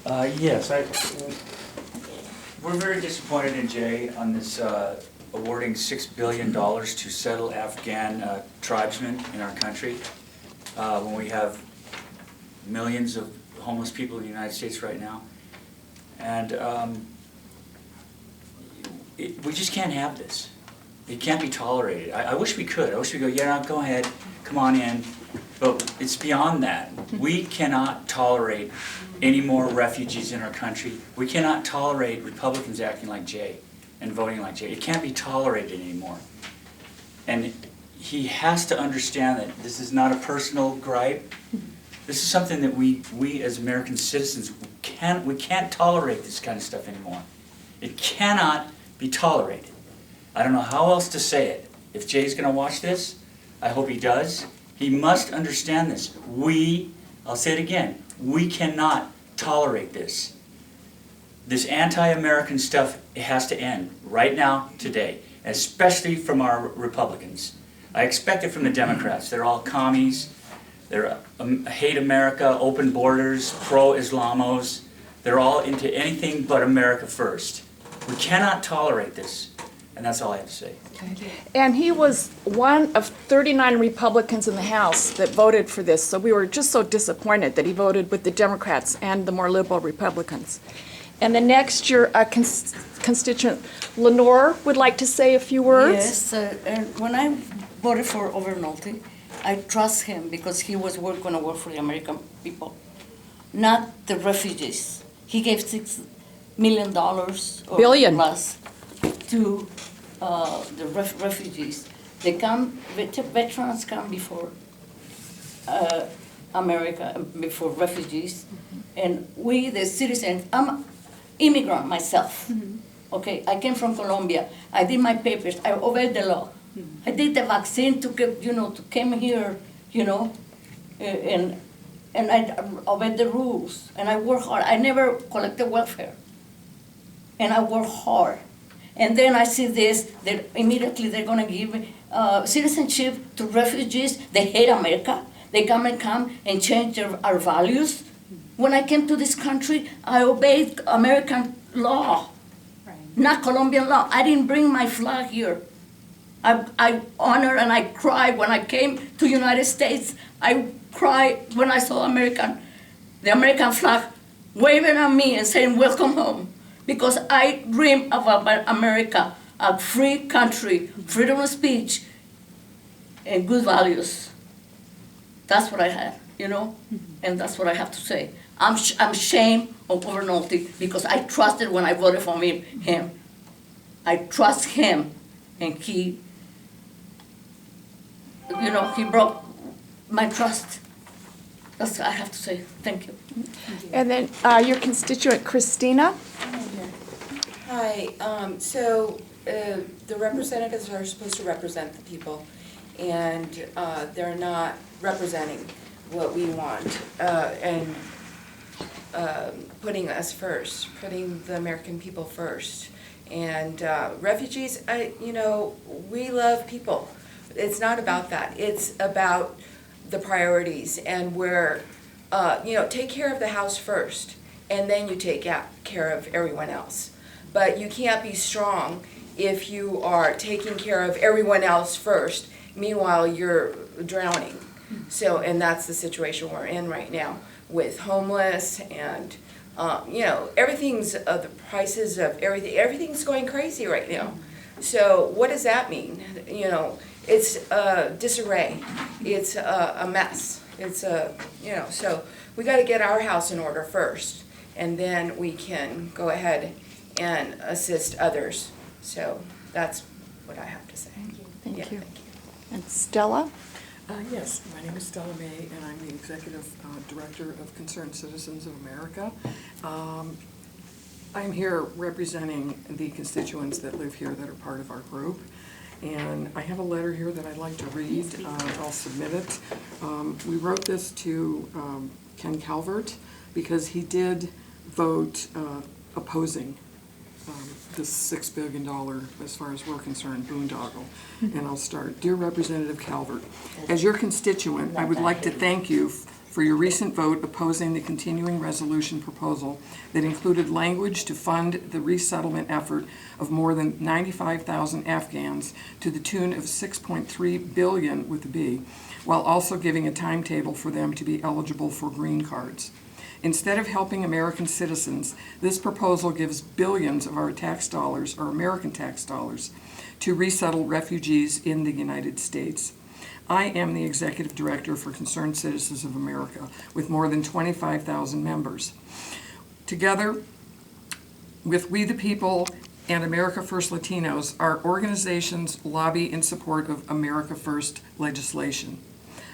Yes, we're very disappointed in Jay on this awarding $6 billion to settle Afghan tribesmen in our country when we have millions of homeless people in the United States right now. And we just can't have this. It can't be tolerated. I wish we could. I wish we could go, yeah, go ahead, come on in. But it's beyond that. We cannot tolerate any more refugees in our country. We cannot tolerate Republicans acting like Jay and voting like Jay. It can't be tolerated anymore. And he has to understand that this is not a personal gripe. This is something that we as American citizens, we can't tolerate this kind of stuff anymore. It cannot be tolerated. I don't know how else to say it. If Jay's going to watch this, I hope he does. He must understand this. I'll say it again, we cannot tolerate this. This anti-American stuff, it has to end right now, today, especially from our Republicans. I expect it from the Democrats. They're all commies. They're hate America, open borders, pro-Islamos. They're all into anything but America first. We cannot tolerate this. And that's all I have to say. Okay. And he was one of 39 Republicans in the House that voted for this, so we were just so disappointed that he voted with the Democrats and the more liberal Republicans. And the next, your constituent Lenore would like to say a few words. Yes, and when I voted for Obernolte, I trust him because he was going to work for the American people, not the refugees. He gave $6 million or plus to the refugees. They come, veterans come before America, before refugees, and we, the citizens, I'm an immigrant myself, okay? I came from Colombia. I did my papers. I obeyed the law. I did the vaccine to get, to come here, and I obeyed the rules, and I work hard. I never collected welfare, and I work hard. And then I see this, that immediately they're going to give citizenship to refugees. They hate America. They come and change our values. When I came to this country, I obeyed American law, not Colombian law. I didn't bring my flag here. I honor and I cry when I came to United States. I cry when I saw the American flag waving at me and saying, welcome home. Because I dream about America, a free country, freedom of speech, and good values. That's what I have, and that's what I have to say. I'm ashamed of Obernolte because I trusted when I voted for him. I trust him, and he broke my trust. That's what I have to say. Thank you. And then your constituent Christina. Hi. The representatives are supposed to represent the people, and they're not representing what we want and putting us first, putting the American people first. And refugees, we love people. It's not about that. It's about the priorities and where, take care of the house first, and then you take care of everyone else. But you can't be strong if you are taking care of everyone else first, meanwhile you're drowning. So, and that's the situation we're in right now with homeless and, everything's, the prices of everything's going crazy right now. So what does that mean? It's disarray. It's a mess. It's so we got to get our house in order first, and then we can go ahead and assist others. So that's what I have to say. Thank you. And Stella? Yes, my name is Stella May, and I'm the Executive Director of Concerned Citizens of America. I'm here representing the constituents that live here that are part of our group. And I have a letter here that I'd like to read. I'll submit it. We wrote this to Ken Calvert because he did vote opposing this $6 billion, as far as we're concerned, boondoggle. And I'll start. Dear Representative Calvert, as your constituent, I would like to thank you for your recent vote opposing the continuing resolution proposal that included language to fund the resettlement effort of more than 95,000 Afghans to the tune of $6.3 billion with a B, while also giving a timetable for them to be eligible for green cards. Instead of helping American citizens, this proposal gives billions of our tax dollars, our American tax dollars, to resettle refugees in the United States. I am the Executive Director for Concerned Citizens of America, with more than 25,000 members. Together with We the People and America First Latinos, our organizations lobby in support of America First legislation.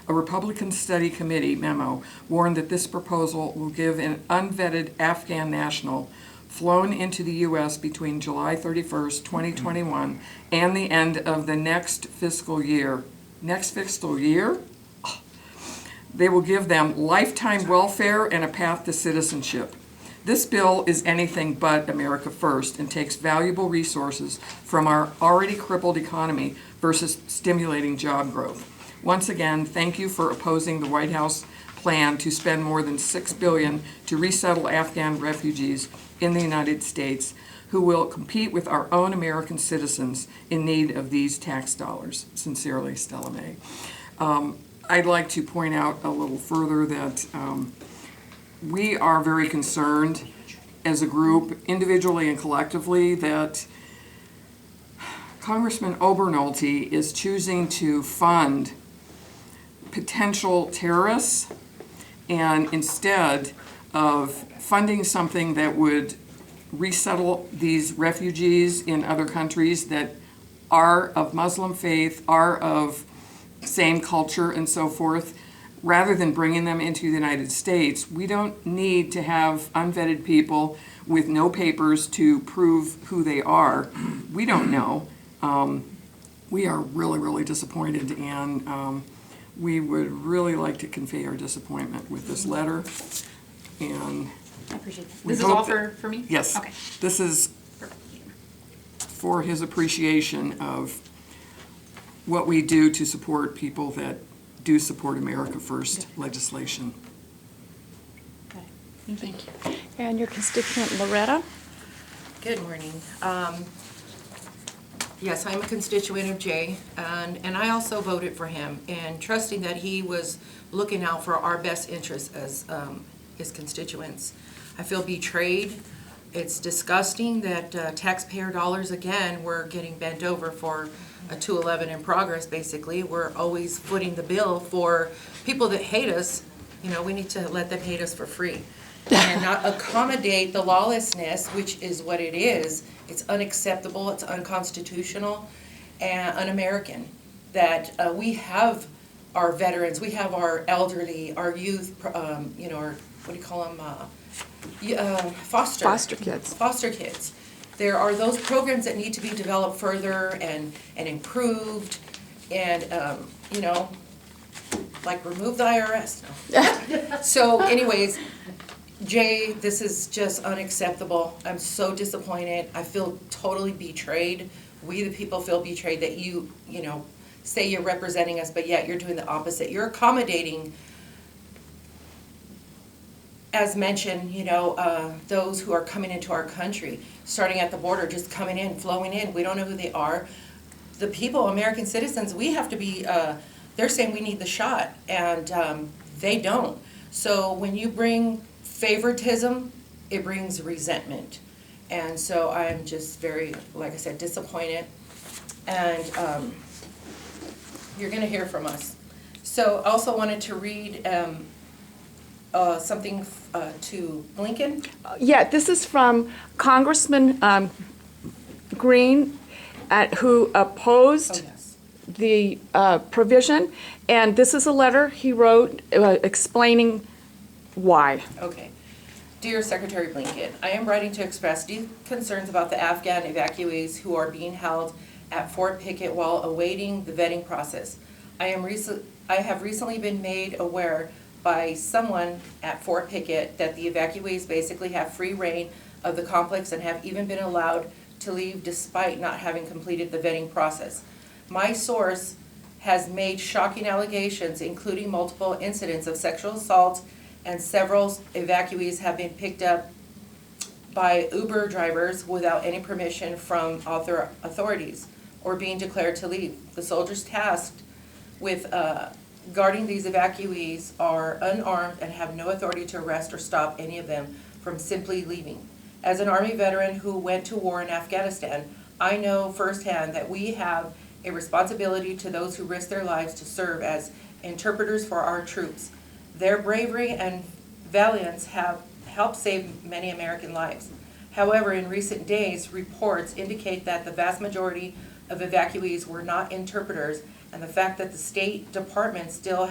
A Republican Study Committee memo warned that this proposal will give an unvetted Afghan national flown into the U.S. between July 31st, 2021 and the end of the next fiscal year. Next fiscal year? They will give them lifetime welfare and a path to citizenship. This bill is anything but America First and takes valuable resources from our already crippled economy versus stimulating job growth. Once again, thank you for opposing the White House plan to spend more than $6 billion to resettle Afghan refugees in the United States, who will compete with our own American citizens in need of these tax dollars. Sincerely, Stella May. I'd like to point out a little further that we are very concerned as a group, individually and collectively, that Congressman Obernolte is choosing to fund potential terrorists, and instead of funding something that would resettle these refugees in other countries that are of Muslim faith, are of same culture and so forth, rather than bringing them into the United States, we don't need to have unvetted people with no papers to prove who they are. We don't know. We are really, really disappointed, and we would really like to convey our disappointment with this letter. And I appreciate that. we This is hope all that- for me? Yes. Okay. This is for his appreciation of what we do to support people that do support America First legislation. Got it. Thank you. And your constituent Loretta? Good morning. Yes, I'm a constituent of Jay, and I also voted for him, and trusting that he was looking out for our best interests as his constituents. I feel betrayed. It's disgusting that taxpayer dollars, again, we're getting bent over for a 211 in progress, basically. We're always footing the bill for people that hate us. You know, we need to let them hate us for free and not accommodate the lawlessness, which is what it is. It's unacceptable, it's unconstitutional, and un-American. That we have our veterans, we have our elderly, our youth, you know, our, what do you call them, Foster kids. Foster kids. There are those programs that need to be developed further and improved, and, you know, like remove the IRS. No. So anyways, Jay, this is just unacceptable. I'm so disappointed. I feel totally betrayed. We, the people, feel betrayed that you know, say you're representing us, but yet you're doing the opposite. You're accommodating, as mentioned, you know, those who are coming into our country, starting at the border, just coming in, flowing in. We don't know who they are. The people, American citizens, we have to be, they're saying we need the shot, and they don't. So when you bring favoritism, it brings resentment. And so I'm just very, like I said, disappointed. And you're going to hear from us. So I also wanted to read something to Blinken. Yeah, this is from Congressman Green, who opposed the provision, and this is a letter he wrote explaining why. Okay. Dear Secretary Blinken, I am writing to express deep concerns about the Afghan evacuees who are being held at Fort Pickett while awaiting the vetting process. I have recently been made aware by someone at Fort Pickett that the evacuees basically have free reign of the complex and have even been allowed to leave despite not having completed the vetting process. My source has made shocking allegations, including multiple incidents of sexual assault, and several evacuees have been picked up by Uber drivers without any permission from authorities or being declared to leave. The soldiers tasked with guarding these evacuees are unarmed and have no authority to arrest or stop any of them from simply leaving. As an Army veteran who went to war in Afghanistan, I know firsthand that we have a responsibility to those who risk their lives to serve as interpreters for our troops. Their bravery and valiance have helped save many American lives. However, in recent days, reports indicate that the vast majority of evacuees were not interpreters, and the fact that the State Department still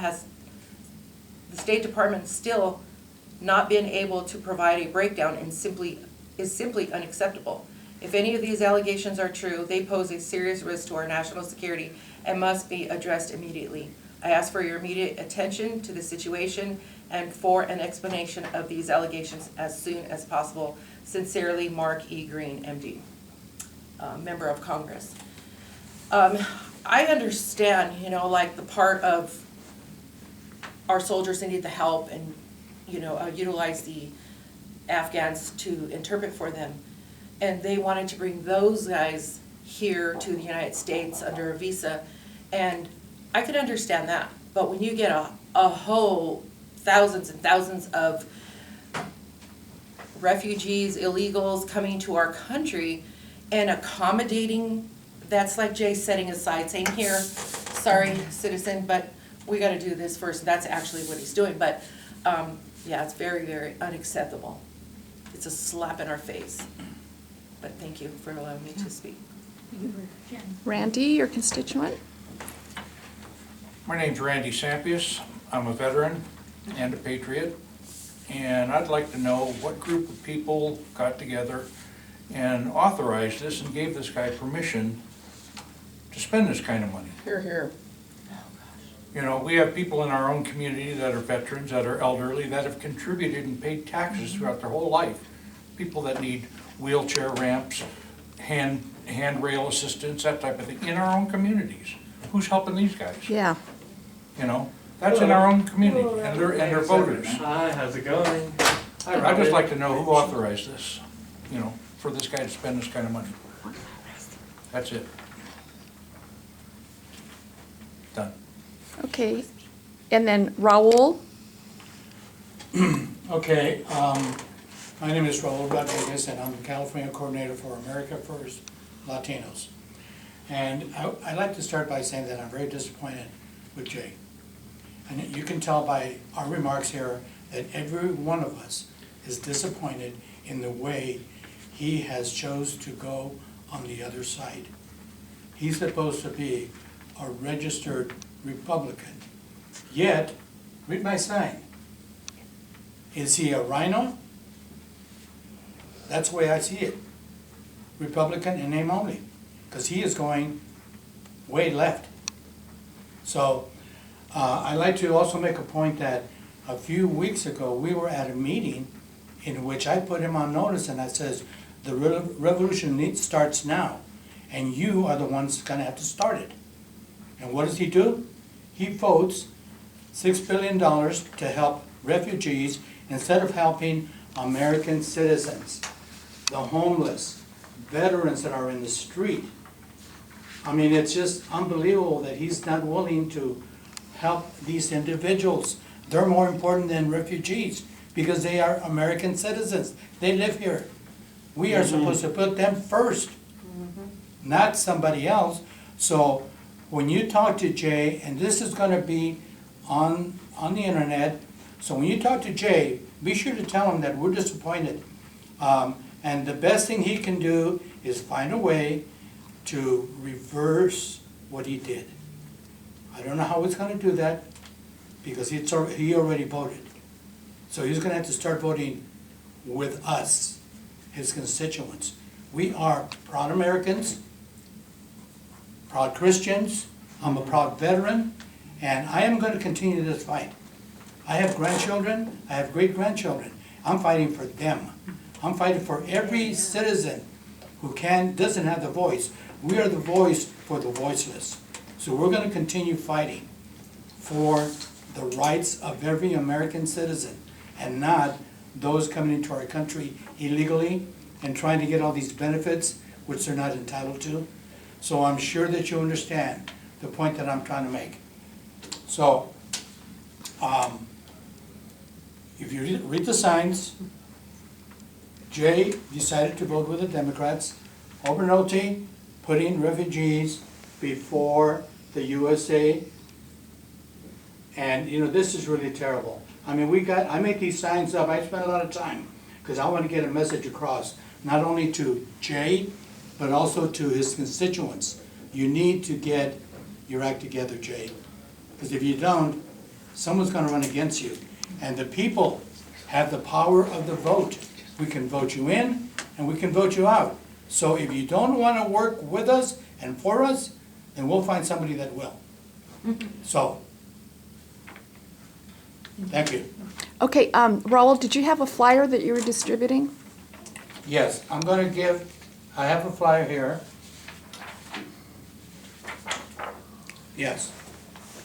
not been able to provide a breakdown is simply unacceptable. If any of these allegations are true, they pose a serious risk to our national security and must be addressed immediately. I ask for your immediate attention to the situation and for an explanation of these allegations as soon as possible. Sincerely, Mark E. Green, MD, Member of Congress. I understand, like the part of our soldiers needed the help and, utilize the Afghans to interpret for them. And they wanted to bring those guys here to the United States under a visa. And I could understand that. But when you get a whole thousands and thousands of refugees, illegals coming to our country and accommodating, that's like Jay setting aside, saying, here, sorry, citizen, but we got to do this first. That's actually what he's doing. But yeah, it's very, very unacceptable. It's a slap in our face. But thank you for allowing me to speak. Randy, your constituent? My name's Randy Sampius. I'm a veteran and a patriot. And I'd like to know what group of people got together and authorized this and gave this guy permission to spend this kind of money. Here, here. We have people in our own community that are veterans, that are elderly, that have contributed and paid taxes throughout their whole life. People that need wheelchair ramps, handrail assistance, that type of thing, in our own communities. Who's helping these guys? Yeah. That's in our own community, and they're voters. Hi, how's it going? I'd just like to know who authorized this, for this guy to spend this kind of money. That's it. Done. Okay. And then Raul? Okay, my name is Raul Rodriguez, and I'm the California Coordinator for America First Latinos. And I'd like to start by saying that I'm very disappointed with Jay. And you can tell by our remarks here that every one of us is disappointed in the way he has chose to go on the other side. He's supposed to be a registered Republican. Yet, read my sign. Is he a rhino? That's the way I see it. Republican in name only, because he is going way left. So, I'd like to also make a point that a few weeks ago, we were at a meeting in which I put him on notice, and I says, the revolution starts now, and you are the ones gonna have to start it. And what does he do? He votes $6 billion to help refugees instead of helping American citizens, the homeless, veterans that are in the street. I mean, it's just unbelievable that he's not willing to help these individuals. They're more important than refugees because they are American citizens. They live here. We are supposed to put them first, not somebody else. So when you talk to Jay, and this is going to be on the internet, so when you talk to Jay, be sure to tell him that we're disappointed. And the best thing he can do is find a way to reverse what he did. I don't know how he's going to do that because he already voted. So he's going to have to start voting with us, his constituents. We are proud Americans, proud Christians. I'm a proud veteran, and I am going to continue this fight. I have grandchildren, I have great-grandchildren. I'm fighting for them. I'm fighting for every citizen who doesn't have the voice. We are the voice for the voiceless. So we're gonna continue fighting for the rights of every American citizen and not those coming into our country illegally and trying to get all these benefits which they're not entitled to. So I'm sure that you understand the point that I'm trying to make. So, if you read the signs, Jay decided to vote with the Democrats. Obernolte putting refugees before the USA. And, you know, this is really terrible. I mean, I make these signs up, I spend a lot of time, because I want to get a message across, not only to Jay, but also to his constituents. You need to get your act together, Jay. Because if you don't, someone's going to run against you. And the people have the power of the vote. We can vote you in, and we can vote you out. So if you don't want to work with us and for us, then we'll find somebody that will. So, thank you. Okay, Raul, did you have a flyer that you were distributing? Yes, I'm going to give, I have a flyer here. Yes.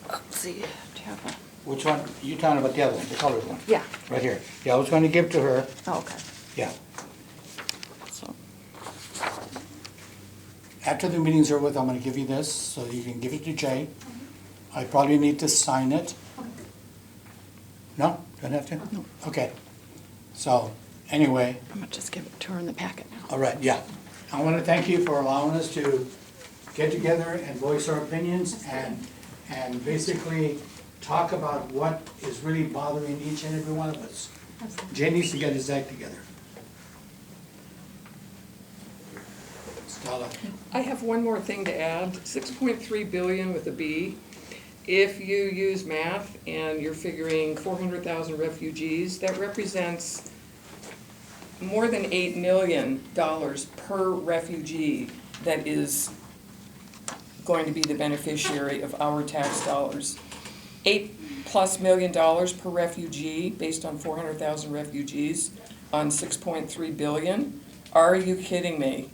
Let's see, do you have a? Which one? You talking about the other one, the colored one? Yeah. Right here. Yeah, I was going to give to her. Oh, okay. Yeah. So, After the meeting's over with, I'm going to give you this, so you can give it to Jay. I probably need to sign it. No? Don't have to? No. Okay. So, anyway, I'm gonna just give it to her in the packet now. all right, yeah. I want to thank you for allowing us to get together and voice our opinions and basically talk about what is really bothering each and every one of us. Jay needs to get his act together. Stella. I have one more thing to add, 6.3 billion with a B. If you use math and you're figuring 400,000 refugees, that represents more than $8 million per refugee that is going to be the beneficiary of our tax dollars. $8+ million per refugee based on 400,000 refugees on 6.3 billion. Are you kidding me?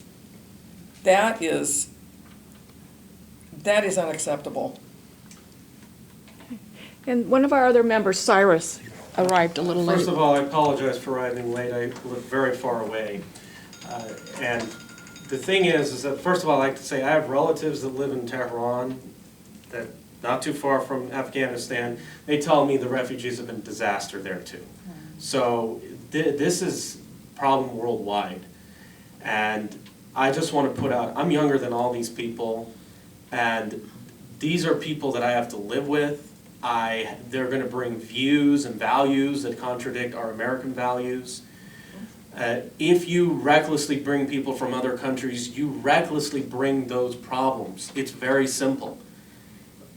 That is unacceptable. And one of our other members, Cyrus, arrived a little late. First of all, I apologize for arriving late. I live very far away. And the thing is that first of all, I like to say I have relatives that live in Tehran, that not too far from Afghanistan. They tell me the refugees have been a disaster there too. So this is a problem worldwide. And I just want to put out, I'm younger than all these people, and these are people that I have to live with. They're going to bring views and values that contradict our American values. If you recklessly bring people from other countries, you recklessly bring those problems. It's very simple.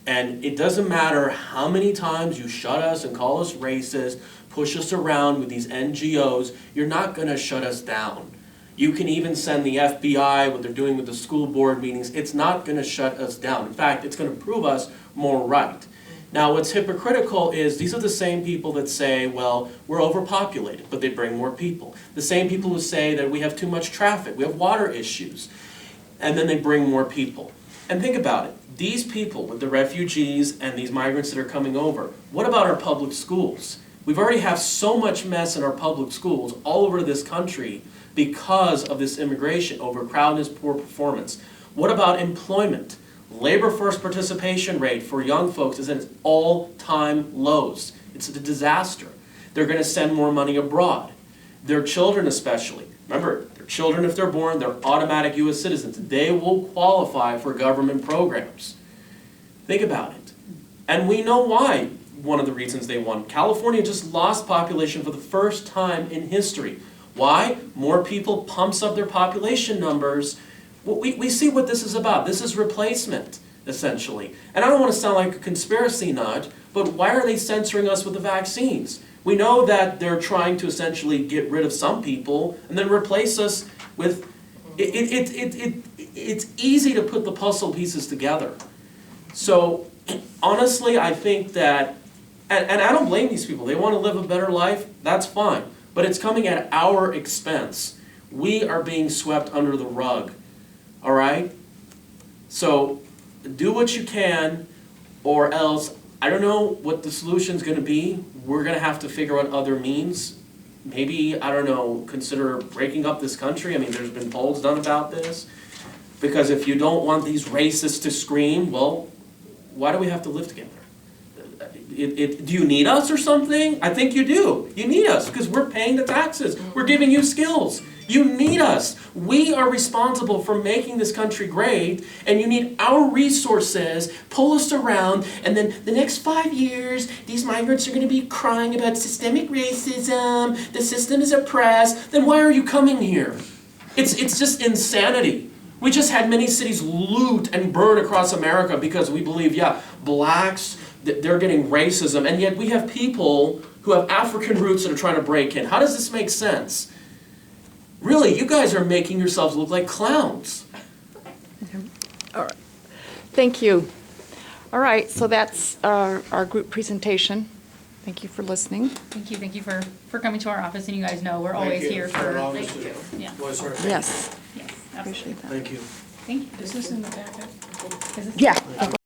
And it doesn't matter how many times you shut us and call us racist, push us around with these NGOs, you're not going to shut us down. You can even send the FBI, what they're doing with the school board meetings, it's not going to shut us down. In fact, it's going to prove us more right. Now, what's hypocritical is these are the same people that say, well, we're overpopulated, but they bring more people. The same people who say that we have too much traffic, we have water issues, and then they bring more people. And think about it. These people with the refugees and these migrants that are coming over, what about our public schools? We've already have so much mess in our public schools all over this country because of this immigration, overcrowdedness, poor performance. What about employment? Labor force participation rate for young folks is at its all-time lows. It's a disaster. They're going to send more money abroad. Their children especially. Remember, their children, if they're born, they're automatic U.S. citizens. They will qualify for government programs. Think about it. And we know why, one of the reasons they won. California just lost population for the first time in history. Why? More people pumps up their population numbers. We see what this is about. This is replacement, essentially. And I don't want to sound like a conspiracy nut, but why are they censoring us with the vaccines? We know that they're trying to essentially get rid of some people and then replace us with... It's easy to put the puzzle pieces together. So, honestly, I think that... And I don't blame these people. They want to live a better life. That's fine. But it's coming at our expense. We are being swept under the rug. All right? So do what you can, or else, I don't know what the solution's gonna be. We're gonna have to figure out other means. Maybe, I don't know, consider breaking up this country. I mean, there's been polls done about this. Because if you don't want these racists to scream, well, why do we have to live together? Do you need us or something? I think you do. You need us because we're paying the taxes. We're giving you skills. You need us. We are responsible for making this country great, and you need our resources. Pull us around, and then the next 5 years, these migrants are going to be crying about systemic racism. The system is oppressed. Then why are you coming here? It's just insanity. We just had many cities loot and burn across America because we believe, yeah, blacks, they're getting racism, and yet we have people who have African roots that are trying to break in. How does this make sense? Really, you guys are making yourselves look like clowns. All right. Thank you. All right, so that's our group presentation. Thank you for listening. Thank you for coming to our office, and you guys know we're always here for, yeah, Yes, yes, appreciate absolutely. that. Thank you. Thank you. Is this in the packet? Is this- Yeah.